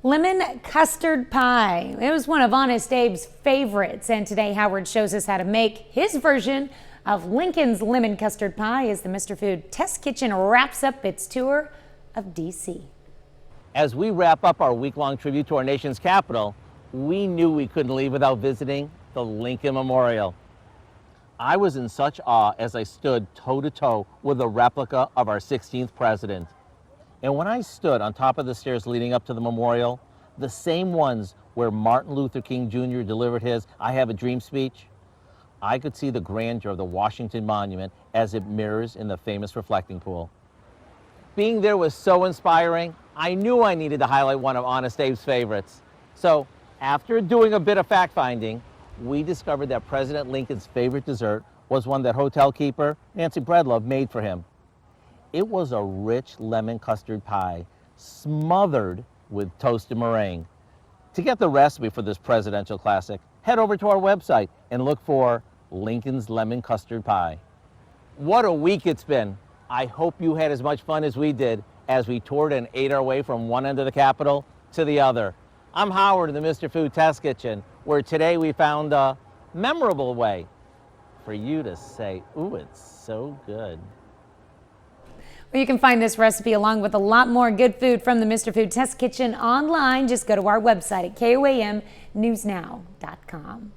Lemon custard pie. It was one of Honest Abe's favorites, and today Howard shows us how to make his version of Lincoln's lemon custard pie as the Mr. Food Test Kitchen wraps up its tour of D.C. As we wrap up our week-long tribute to our nation's capital, we knew we couldn't leave without visiting the Lincoln Memorial. I was in such awe as I stood toe-to-toe with a replica of our 16th president. And when I stood on top of the stairs leading up to the memorial, the same ones where Martin Luther King Jr. delivered his "I Have a Dream" speech, I could see the grandeur of the Washington Monument as it mirrors in the famous reflecting pool. Being there was so inspiring, I knew I needed to highlight one of Honest Abe's favorites. So, after doing a bit of fact-finding, we discovered that President Lincoln's favorite dessert was one that hotel keeper Nancy Breadlove made for him. It was a rich lemon custard pie smothered with toasted meringue. To get the recipe for this presidential classic, head over to our website and look for Lincoln's Lemon Custard Pie. What a week it's been. I hope you had as much fun as we did as we toured and ate our way from one end of the Capitol to the other. I'm Howard in the Mr. Food Test Kitchen, where today we found a memorable way for you to say, "Ooh, it's so good." Well, you can find this recipe along with a lot more good food from the Mr. Food Test Kitchen online. Just go to our website at KOAMnewsnow.com.